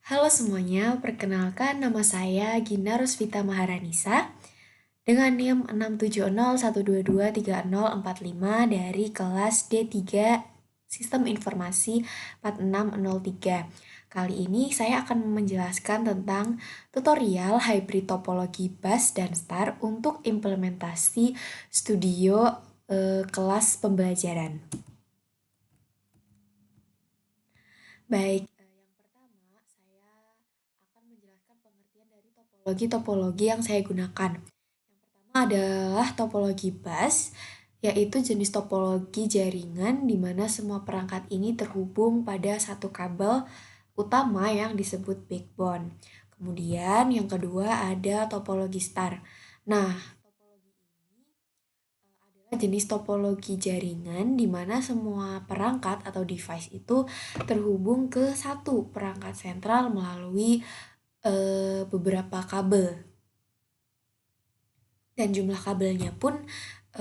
Halo semuanya, perkenalkan nama saya Gina Rosvita Maharanisa dengan NIM 67012230045 dari kelas D3 Sistem Informasi 4603. Kali ini saya akan menjelaskan tentang tutorial hybrid topologi bus dan star untuk implementasi studio kelas pembelajaran. Baik, yang pertama saya akan menjelaskan pengertian dari topologi-topologi yang saya gunakan. Yang pertama adalah topologi bus, yaitu jenis topologi jaringan di mana semua perangkat ini terhubung pada satu kabel utama yang disebut backbone. Kemudian yang kedua ada topologi star. Nah, topologi ini adalah jenis topologi jaringan di mana semua perangkat atau device itu terhubung ke satu perangkat sentral melalui beberapa kabel. Dan jumlah kabelnya pun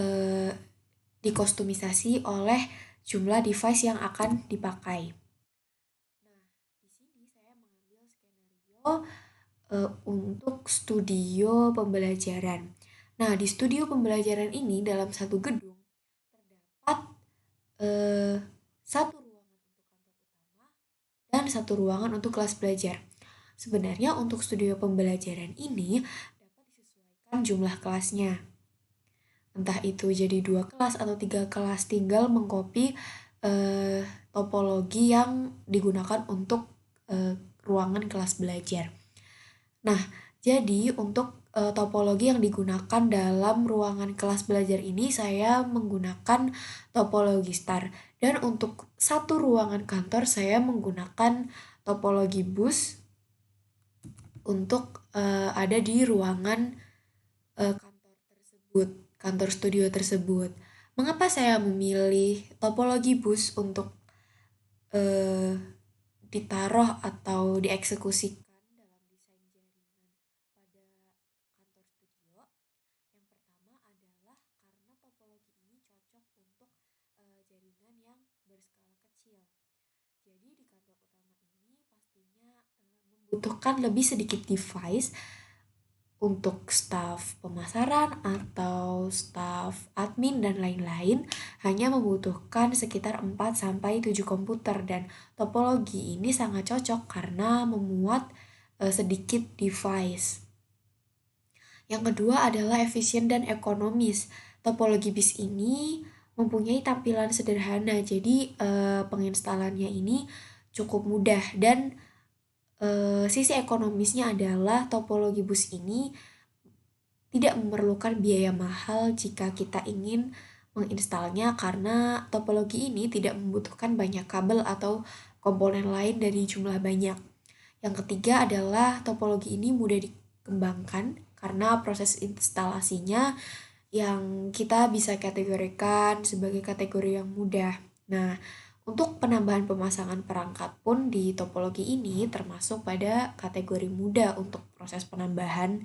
eh, dikostumisasi oleh jumlah device yang akan dipakai. Nah, di sini saya mengambil skenario untuk studio pembelajaran. Nah, di studio pembelajaran ini dalam satu gedung terdapat eh, satu ruangan untuk kantor utama dan satu ruangan untuk kelas belajar. Sebenarnya untuk studio pembelajaran ini dapat disesuaikan jumlah kelasnya. Entah itu jadi 2 kelas atau 3 kelas, tinggal mengcopy eh, topologi yang digunakan untuk ruangan kelas belajar. Nah, jadi untuk topologi yang digunakan dalam ruangan kelas belajar ini saya menggunakan topologi star. Dan untuk satu ruangan kantor saya menggunakan topologi bus untuk ada di ruangan kantor tersebut, kantor studio tersebut. Mengapa saya memilih topologi bus untuk eh, ditaruh atau dieksekusikan dalam desain jaringan pada kantor studio? Yang pertama adalah karena topologi ini cocok untuk jaringan yang berskala kecil. Jadi di kantor utama ini pastinya membutuhkan lebih sedikit device untuk staf pemasaran atau staf admin dan lain-lain hanya membutuhkan sekitar 4 sampai 7 komputer, dan topologi ini sangat cocok karena memuat sedikit device. Yang kedua adalah efisien dan ekonomis. Topologi BIS ini mempunyai tampilan sederhana, jadi penginstalannya ini cukup mudah, dan sisi ekonomisnya adalah topologi bus ini tidak memerlukan biaya mahal jika kita ingin menginstalnya karena topologi ini tidak membutuhkan banyak kabel atau komponen lain dari jumlah banyak. Yang ketiga adalah topologi ini mudah dikembangkan karena proses instalasinya yang kita bisa kategorikan sebagai kategori yang mudah. Nah, untuk penambahan pemasangan perangkat pun di topologi ini termasuk pada kategori mudah untuk proses penambahan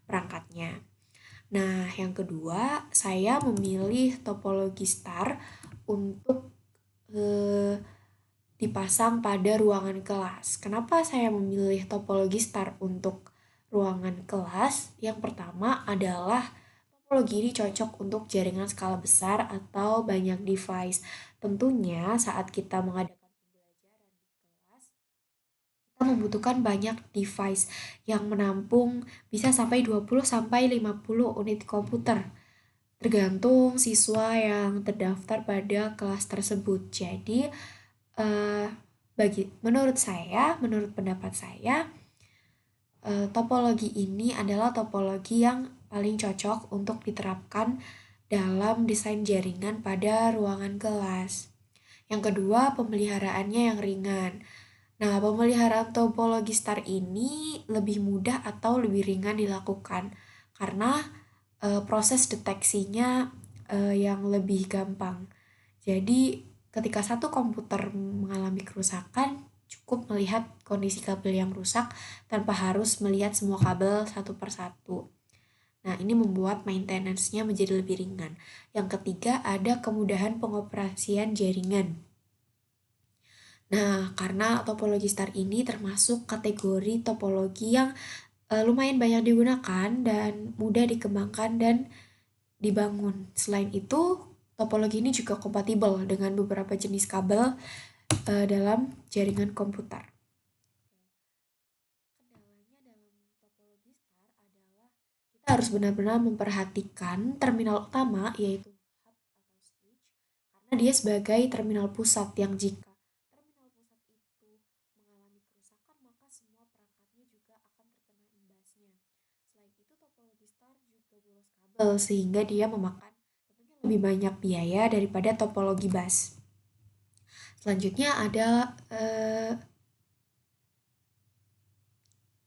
perangkatnya. Nah, yang kedua, saya memilih topologi star untuk eh, dipasang pada ruangan kelas. Kenapa saya memilih topologi star untuk ruangan kelas? Yang pertama adalah topologi ini cocok untuk jaringan skala besar atau banyak device. Tentunya saat kita mengadakan pembelajaran di kelas, kita membutuhkan banyak device yang menampung bisa sampai 20 sampai 50 unit komputer tergantung siswa yang terdaftar pada kelas tersebut. Jadi, eh, menurut pendapat saya, topologi ini adalah topologi yang paling cocok untuk diterapkan dalam desain jaringan pada ruangan kelas. Yang kedua, pemeliharaannya yang ringan. Nah, pemeliharaan topologi star ini lebih mudah atau lebih ringan dilakukan karena proses deteksinya yang lebih gampang. Jadi, ketika satu komputer mengalami kerusakan, cukup melihat kondisi kabel yang rusak tanpa harus melihat semua kabel satu persatu. Nah, ini membuat maintenance-nya menjadi lebih ringan. Yang ketiga, ada kemudahan pengoperasian jaringan. Nah, karena topologi star ini termasuk kategori topologi yang lumayan banyak digunakan dan mudah dikembangkan dan dibangun. Selain itu, topologi ini juga kompatibel dengan beberapa jenis kabel dalam jaringan komputer. Kendalanya dalam topologi star adalah kita harus benar-benar memperhatikan terminal utama, yaitu hub atau switch, karena dia sebagai terminal pusat yang jika terminal pusat itu mengalami kerusakan, maka semua perangkatnya juga akan terkena imbasnya. Selain itu, topologi star juga boros kabel, sehingga dia memakan tentunya lebih banyak biaya daripada topologi bus. Selanjutnya ada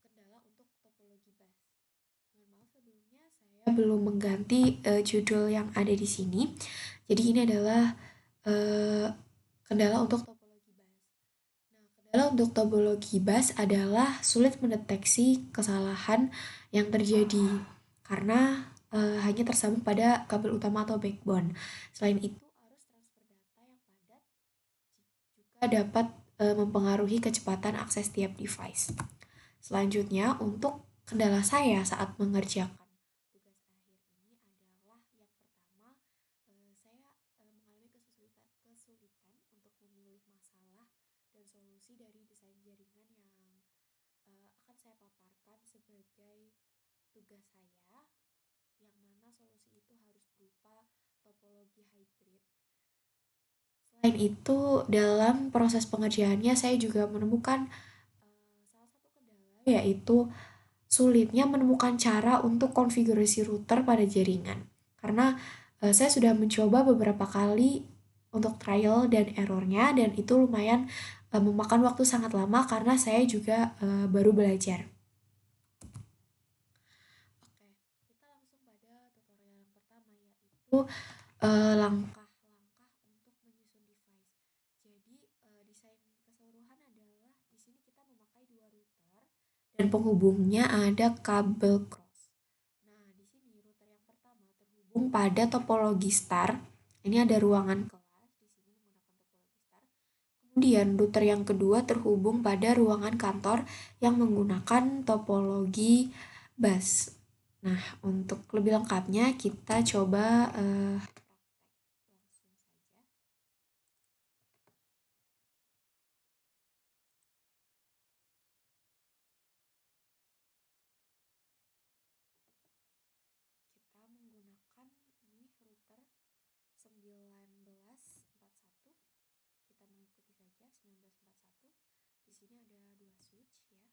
kendala untuk topologi bus. Mohon maaf sebelumnya saya belum mengganti judul yang ada di sini. Jadi ini adalah eh, kendala untuk topologi bus. Nah, kendala untuk topologi bus adalah sulit mendeteksi kesalahan yang terjadi karena hanya tersambung pada kabel utama atau backbone. Selain itu, arus transfer data yang padat juga dapat mempengaruhi kecepatan akses tiap device. Selanjutnya, untuk kendala saya saat mengerjakan tugas akhir ini adalah yang pertama, saya mengalami kesulitan untuk memilih masalah dan solusi dari desain jaringan yang akan saya paparkan sebagai tugas saya, yang mana solusi itu harus berupa topologi hybrid. Selain itu, dalam proses pengerjaannya saya juga menemukan salah satu kendala, yaitu sulitnya menemukan cara untuk konfigurasi router pada jaringan. Karena saya sudah mencoba beberapa kali untuk trial dan errornya, dan itu lumayan memakan waktu sangat lama karena saya juga baru belajar. Oke, kita langsung pada tutorial yang pertama, yaitu langkah-langkah untuk menyusun device. Jadi desain keseluruhan adalah di sini kita memakai dua router dan penghubungnya ada kabel cross. Nah, di sini router yang pertama terhubung pada topologi star. Ini ada ruangan kelas, di sini menggunakan topologi star. Kemudian router yang kedua terhubung pada ruangan kantor yang menggunakan topologi bus. Nah, untuk lebih lengkapnya kita coba praktek langsung saja. Kita menggunakan ini router 1941. Kita mengikuti saja 1941. Di sini ada dua switch ya.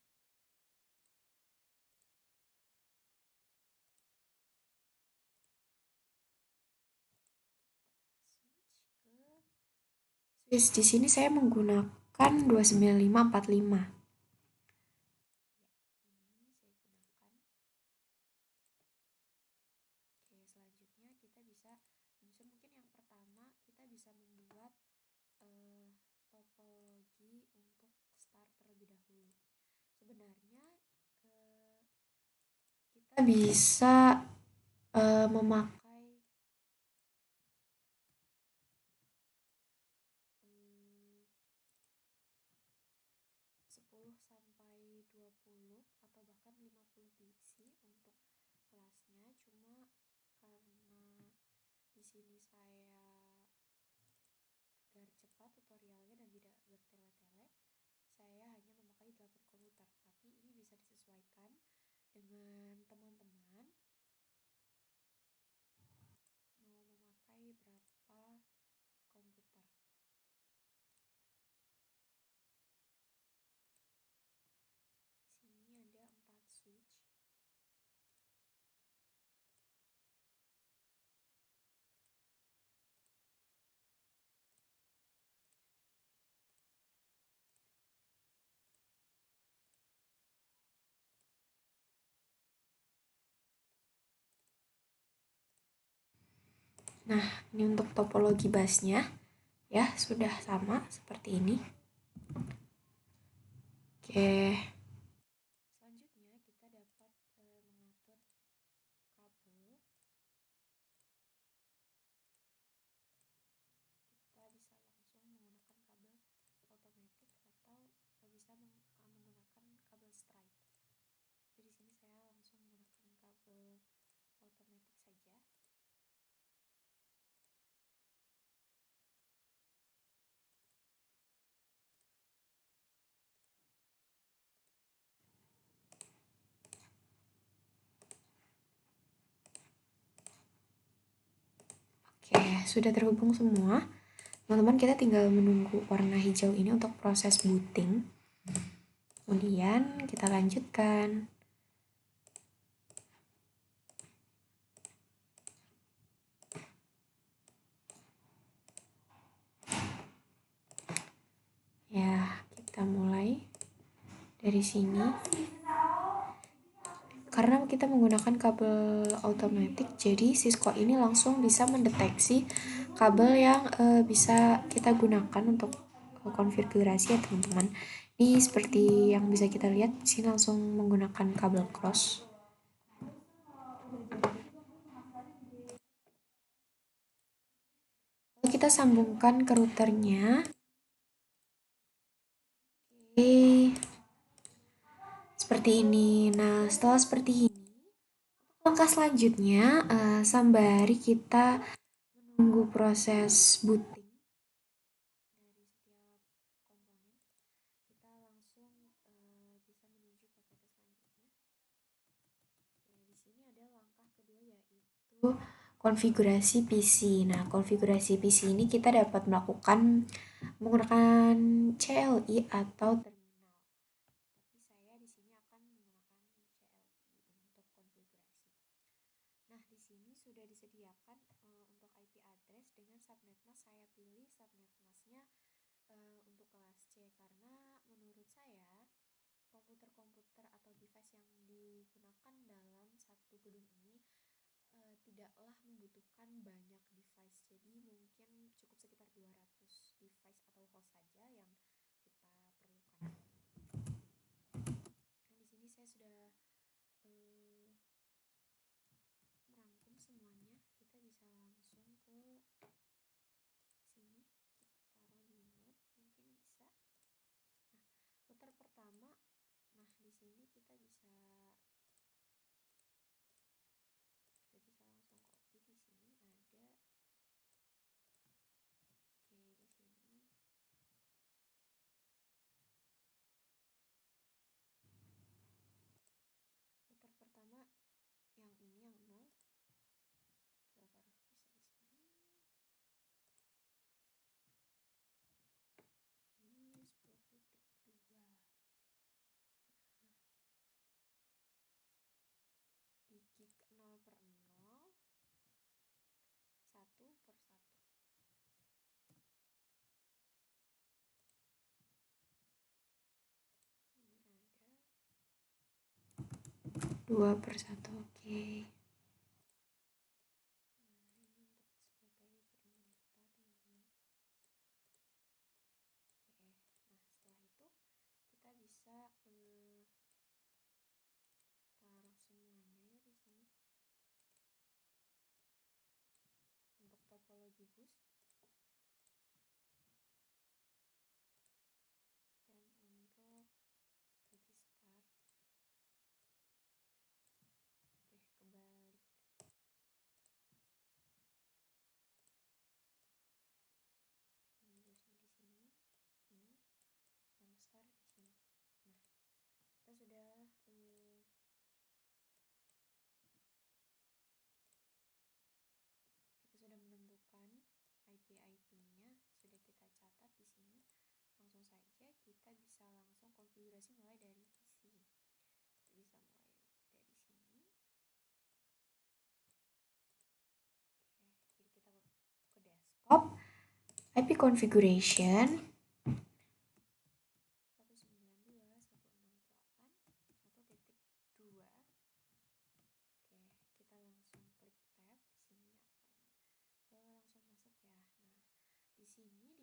Switch di sini saya menggunakan 29545. Ini saya gunakan. Oke, selanjutnya kita bisa menyusun, mungkin yang pertama kita bisa membuat topologi untuk start terlebih dahulu. Sebenarnya kita bisa memakai 10 sampai 20 atau bahkan 50 PC untuk kelasnya. Cuma karena di sini saya agar cepat tutorialnya dan tidak bertele-tele, saya hanya memakai 8 komputer. Tapi ini bisa disesuaikan dengan teman-teman mau memakai berapa komputer. Di sini ada 4 switch. Nah, ini untuk topologi busnya ya, sudah sama seperti ini. Oke. Selanjutnya kita dapat mengatur kabel. Kita bisa langsung menggunakan kabel otomatis sudah terhubung semua. Teman-teman, kita tinggal menunggu warna hijau ini untuk proses booting. Kemudian kita lanjutkan. Ya, kita mulai dari sini. Karena kita menggunakan kabel otomatis, jadi Cisco ini langsung bisa mendeteksi kabel yang bisa kita gunakan untuk konfigurasi ya teman-teman. Ini seperti yang bisa kita lihat, di sini langsung menggunakan kabel cross. Lalu kita sambungkan ke routernya. Oke, seperti ini. Nah, setelah seperti ini, langkah selanjutnya sembari kita menunggu proses booting dari setiap komponen, kita langsung bisa menuju ke kata selanjutnya. Oke, di sini ada langkah kedua, yaitu konfigurasi PC. Nah, konfigurasi PC ini kita dapat melakukan menggunakan CLI atau terminal. Tapi saya di sini akan menggunakan CLI untuk konfigurasi. Nah, di sini sudah disediakan untuk IP address dengan subnet mask. Saya pilih subnet masknya untuk kelas C karena menurut saya komputer-komputer atau device yang digunakan dalam satu gedung ini tidaklah membutuhkan banyak device. Jadi mungkin cukup sekitar 200 device atau host saja yang kita perlukan. Nah, di sini saya sudah merangkum semuanya. Kita bisa langsung ke sini, kita taruh di node, mungkin bisa. Nah, router pertama, nah di sini kita bisa langsung copy. Di sini ada, oke, di sini router pertama yang ini, yang 0, kita taruh bisa di sini. Ini 10.2. Di gig 0/0, 1/1. Ini ada 2/1. Oke. Nah, ini untuk sebagai pedoman kita, teman-teman. Oke. Nah, setelah itu kita bisa taruh semuanya ya di sini. Untuk topologi bus dan untuk register. Oke, kebalik. Ini busnya di sini, ini yang start di sini. Nah, kita sudah menentukan IP-IP-nya, sudah kita catat di sini. Langsung saja kita bisa langsung konfigurasi mulai dari PC. Kita bisa mulai dari sini. Oke, jadi kita ke desktop, IP configuration 192.168.1.2. Oke, kita langsung klik tab. Di sini akan langsung masuk ya. Nah, di sini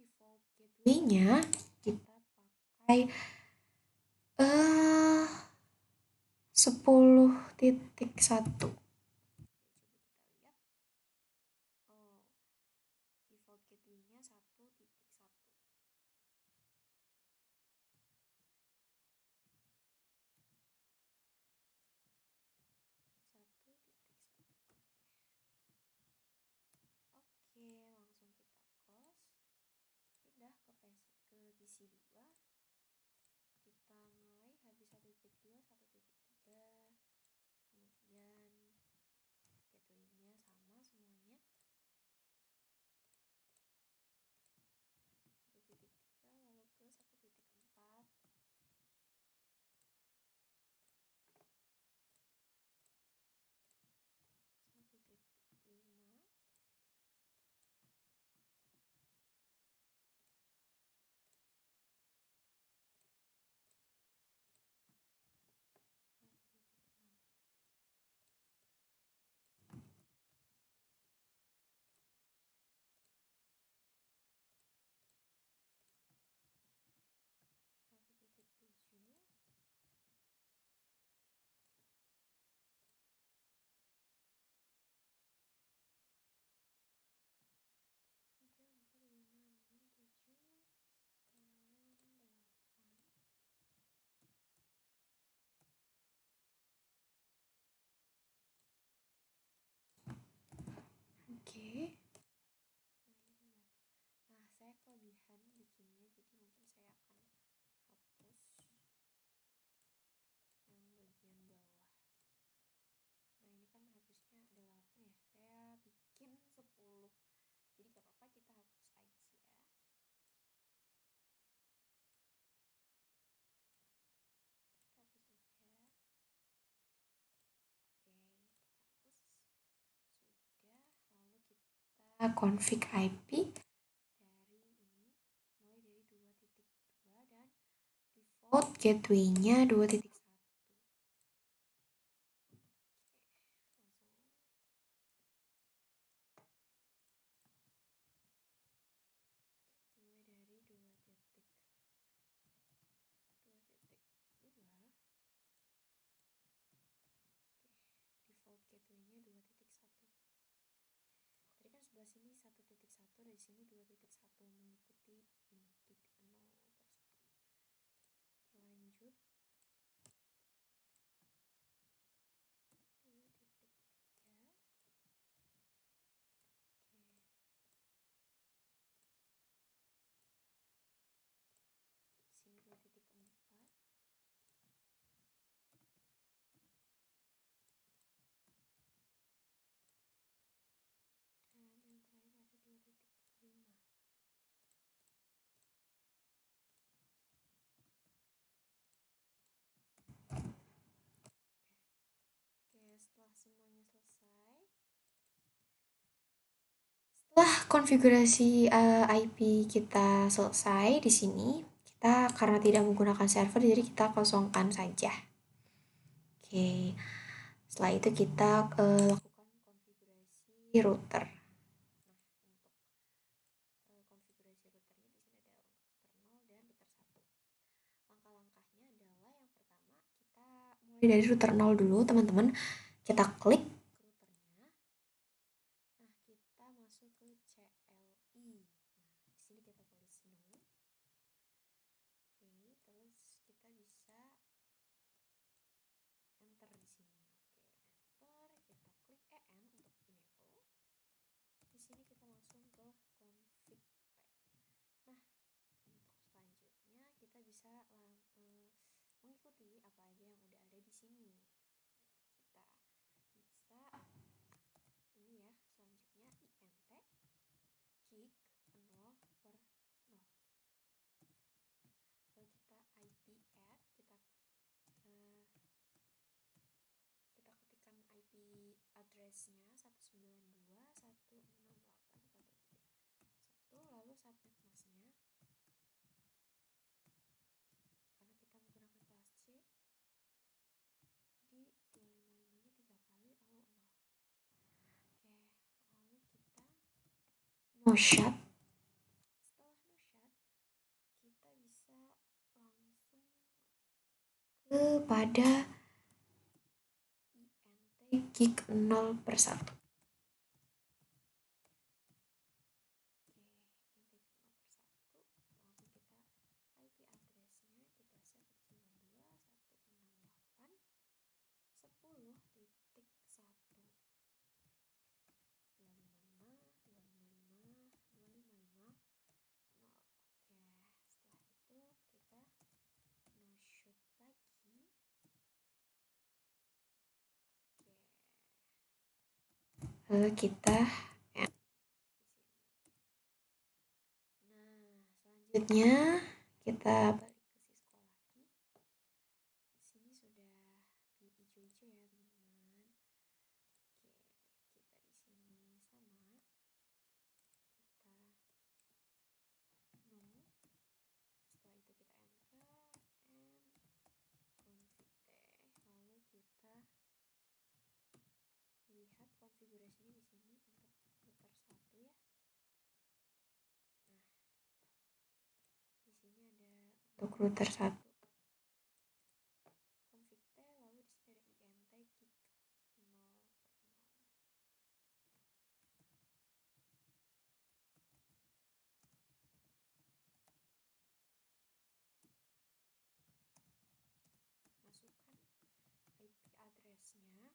default gateway-nya kita pakai 10.1. Default gateway-nya 1.1. Oke, langsung kita close. Pindah ke PC 2. Kita mulai habis 1.2, 1.3. Kemudian gateway-nya sama semuanya. kita config IP dari ini, mulai dari 2.2 dan default gateway-nya 2.1. Mulai dari 2.2. Default gateway-nya 2.1. Tadi kan sebelah sini 1.1, dari sini 2.1 mengikuti ini gig 0/1. Oke, lanjut. 2.3. Oke. Sini 2.4. Dan yang terakhir ada 2.5. Oke, setelah semuanya selesai, setelah konfigurasi IP kita selesai di sini, kita karena tidak menggunakan server, jadi kita kosongkan saja. Oke, setelah itu kita lakukan konfigurasi router. Nah, untuk konfigurasi routernya di sini ada untuk router 0 dan router 1. Langkah-langkahnya adalah yang pertama kita mulai dari router 0 dulu, teman-teman. Kita klik routernya. Nah, kita masuk ke CLI. Nah, di sini kita tulis no. Oke, terus kita bisa enter di sini. Oke, enter, kita klik EN untuk enable. Di sini kita langsung ke config tag. Nah, untuk selanjutnya kita bisa mengikuti apa aja yang udah ada di sini. Nah, kita bisa ini ya, selanjutnya int gig 0/0. Lalu kita IP add, kita ketikkan IP address-nya 192.168.1.1, lalu subnet mask-nya karena kita menggunakan kelas C, jadi 255-nya 3 kali lalu 0. Oke, lalu kita no shut. Setelah no shut, kita bisa langsung kepada int gig 0/1. Langsung kita IP address-nya kita set 192.168.10.1. 255, 255, 255, 0. Oke, setelah itu kita no shoot lagi. Oke. Lalu kita end di sini. Nah, selanjutnya kita balik ke Cisco lagi. Di sini sudah di hijau-hijau ya, teman-teman. Oke, kita di sini sama. Kita no. Setelah itu kita enter and config teh. Lalu kita lihat konfigurasinya di sini untuk router 1 ya. Nah, di sini ada untuk router 1 config teh, lalu di sini ada int gig 0/0. Masukkan IP address-nya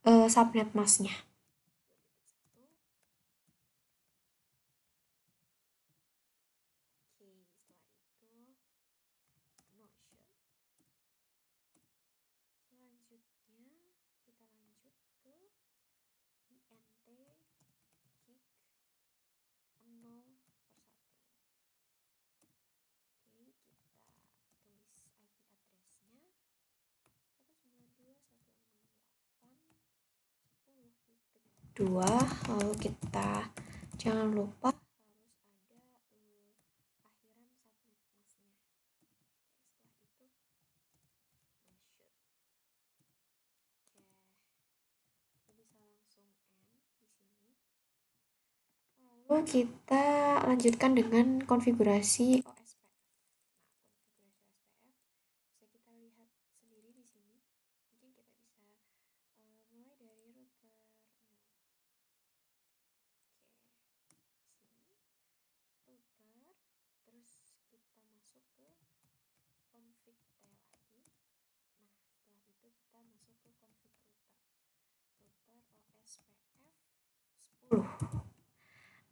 bersama subnet mask-nya. 2.1. Oke, setelah itu no shut. Selanjutnya kita lanjut ke int gig 0/1. Oke, kita tulis IP address-nya 192.168.10.1. 2, lalu kita jangan lupa harus ada akhiran subnet masnya. Oke, setelah itu no shoot. Oke, kita bisa langsung end di sini. Lalu kita lanjutkan dengan konfigurasi OSPF. Nah, konfigurasi OSPF bisa kita lihat sendiri di sini. Mungkin kita bisa mulai dari router 0. Oke, di sini router, terus kita masuk ke config T lagi. Nah, setelah itu kita masuk ke config router OSPF 10.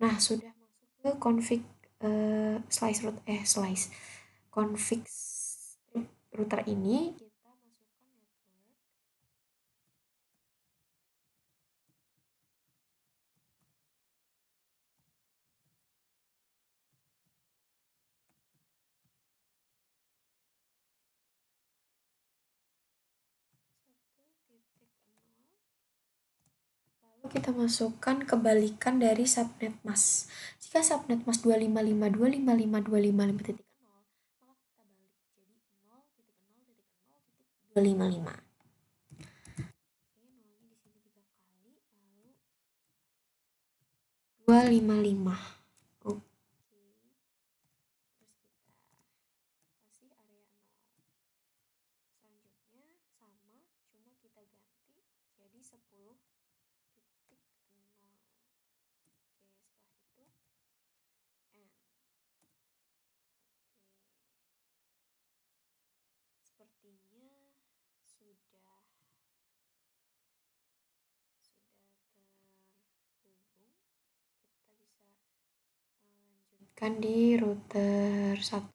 Nah, sudah masuk ke config config router ini kita masukkan network. Lalu kita masukkan kebalikan dari subnet mask. Jika subnet mask 255.255.255.0, maka kita balik jadi 0.0.0.255. Oke, nolnya di sini 3 kali, lalu 255. Oke. Terus kita kasih area 0. Selanjutnya sama, cuma kita ganti jadi 10.0. Oke, setelah itu end. Oke. Sepertinya sudah terhubung. Kita bisa lanjutkan di router 1.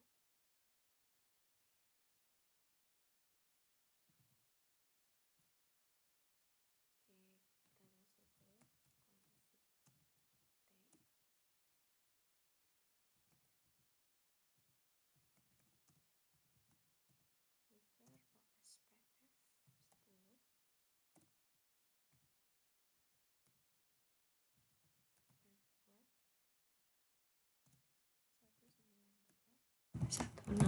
Network 192.168. Nah,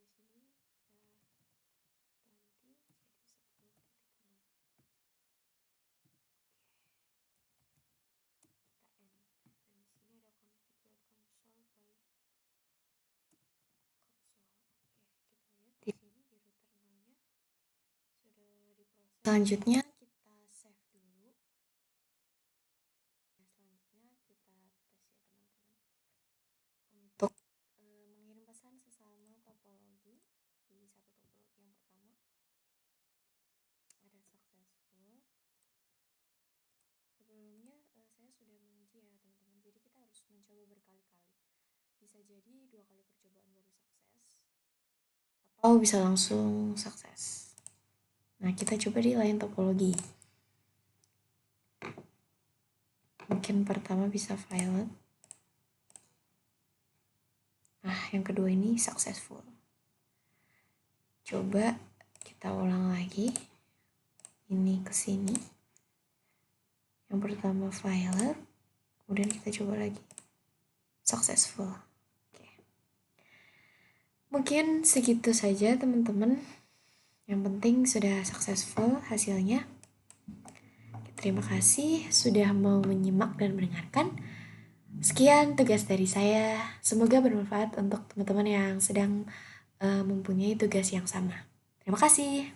di sini ganti jadi 10.0. Kita end. Dan di sini ada configure console by console. Oke, kita lihat di sini di router 0-nya sudah diproses. Selanjutnya kita save dulu. Selanjutnya kita tes ya teman-teman. Untuk mengirim pesan sesama topologi, di satu topologi yang pertama ada successful. Sebelumnya saya sudah menguji ya teman-teman, jadi kita harus mencoba berkali-kali. Bisa jadi 2 kali percobaan baru sukses, atau bisa langsung sukses. Nah, kita coba di lain topologi. Mungkin pertama bisa violet. Nah, yang kedua ini successful. Coba kita ulang lagi. Ini ke sini. Yang pertama violet, kemudian kita coba lagi. Successful. Oke. Mungkin segitu saja teman-teman. Yang penting sudah successful hasilnya. Terima kasih sudah mau menyimak dan mendengarkan. Sekian tugas dari saya. Semoga bermanfaat untuk teman-teman yang sedang mempunyai tugas yang sama. Terima kasih.